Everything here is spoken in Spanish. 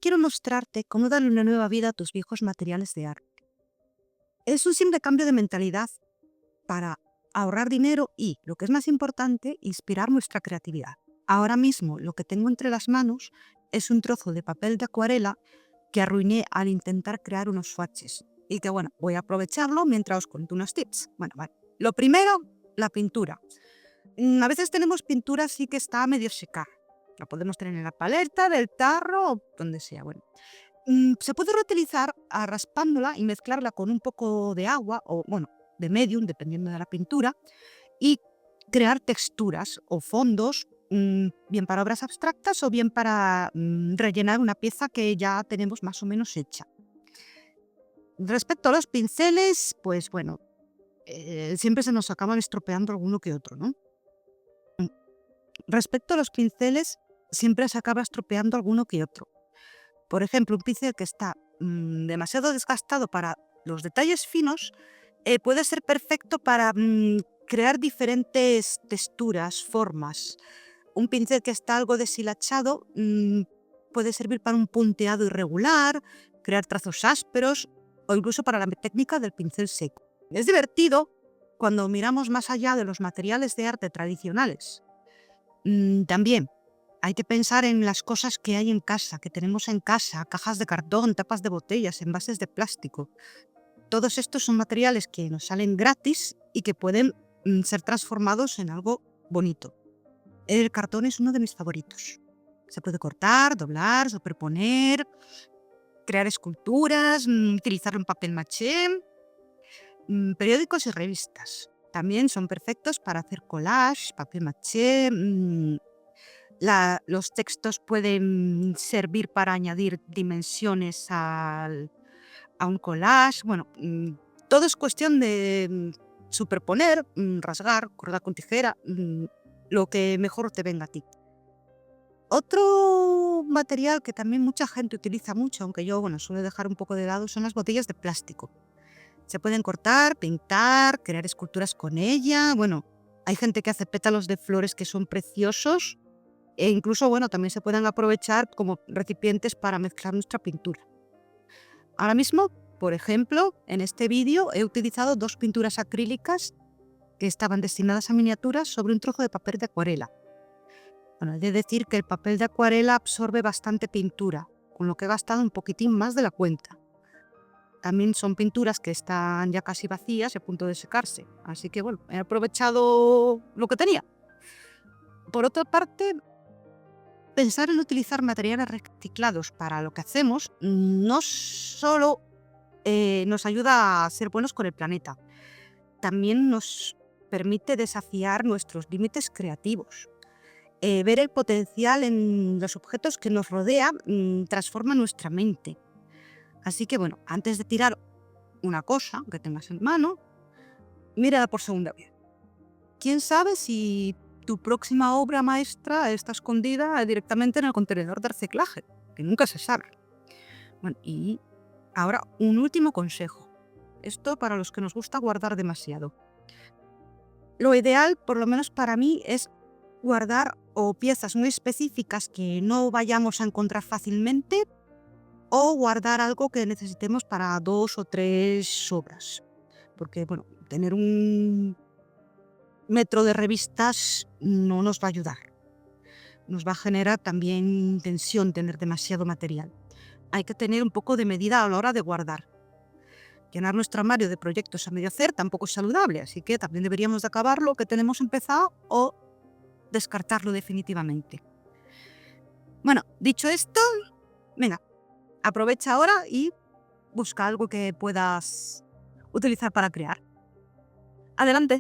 quiero mostrarte cómo darle una nueva vida a tus viejos materiales de arte. Es un simple cambio de mentalidad para ahorrar dinero y, lo que es más importante, inspirar nuestra creatividad. Ahora mismo lo que tengo entre las manos es un trozo de papel de acuarela que arruiné al intentar crear unos swatches. Y que bueno, voy a aprovecharlo mientras os cuento unos tips. Bueno, vale. Lo primero, la pintura. A veces tenemos pintura así que está medio seca. La podemos tener en la paleta, del tarro o donde sea. Bueno, se puede reutilizar raspándola y mezclarla con un poco de agua o, bueno, de medium, dependiendo de la pintura, y crear texturas o fondos, bien para obras abstractas o bien para rellenar una pieza que ya tenemos más o menos hecha. Respecto a los pinceles, pues bueno, siempre se nos acaban estropeando alguno que otro, ¿no? Respecto a los pinceles, siempre se acaba estropeando alguno que otro. Por ejemplo, un pincel que está demasiado desgastado para los detalles finos puede ser perfecto para crear diferentes texturas, formas. Un pincel que está algo deshilachado puede servir para un punteado irregular, crear trazos ásperos o incluso para la técnica del pincel seco. Es divertido cuando miramos más allá de los materiales de arte tradicionales. También hay que pensar en las cosas que hay en casa, que tenemos en casa: cajas de cartón, tapas de botellas, envases de plástico. Todos estos son materiales que nos salen gratis y que pueden ser transformados en algo bonito. El cartón es uno de mis favoritos. Se puede cortar, doblar, superponer, crear esculturas, utilizarlo en papel maché. Periódicos y revistas también son perfectos para hacer collage, papel maché. Los textos pueden servir para añadir dimensiones a un collage. Bueno, todo es cuestión de superponer, rasgar, cortar con tijera, lo que mejor te venga a ti. Otro material que también mucha gente utiliza mucho, aunque yo suelo dejar un poco de lado, son las botellas de plástico. Se pueden cortar, pintar, crear esculturas con ella. Bueno, hay gente que hace pétalos de flores que son preciosos e incluso, también se pueden aprovechar como recipientes para mezclar nuestra pintura. Ahora mismo, por ejemplo, en este vídeo he utilizado 2 pinturas acrílicas que estaban destinadas a miniaturas sobre un trozo de papel de acuarela. He de decir que el papel de acuarela absorbe bastante pintura, con lo que he gastado un poquitín más de la cuenta. También son pinturas que están ya casi vacías y a punto de secarse, así que he aprovechado lo que tenía. Por otra parte, pensar en utilizar materiales reciclados para lo que hacemos no solo nos ayuda a ser buenos con el planeta, también nos permite desafiar nuestros límites creativos. Ver el potencial en los objetos que nos rodean transforma nuestra mente. Así que antes de tirar una cosa que tengas en mano, mírala por segunda vez. ¿Quién sabe si tu próxima obra maestra está escondida directamente en el contenedor de reciclaje? Que nunca se sabe. Y ahora un último consejo. Esto para los que nos gusta guardar demasiado. Lo ideal, por lo menos para mí, es guardar piezas muy específicas que no vayamos a encontrar fácilmente, o guardar algo que necesitemos para 2 o 3 obras. Porque, tener un metro de revistas no nos va a ayudar. Nos va a generar también tensión tener demasiado material. Hay que tener un poco de medida a la hora de guardar. Llenar nuestro armario de proyectos a medio hacer tampoco es saludable, así que también deberíamos de acabar lo que tenemos empezado o descartarlo definitivamente. Dicho esto, venga, aprovecha ahora y busca algo que puedas utilizar para crear. Adelante.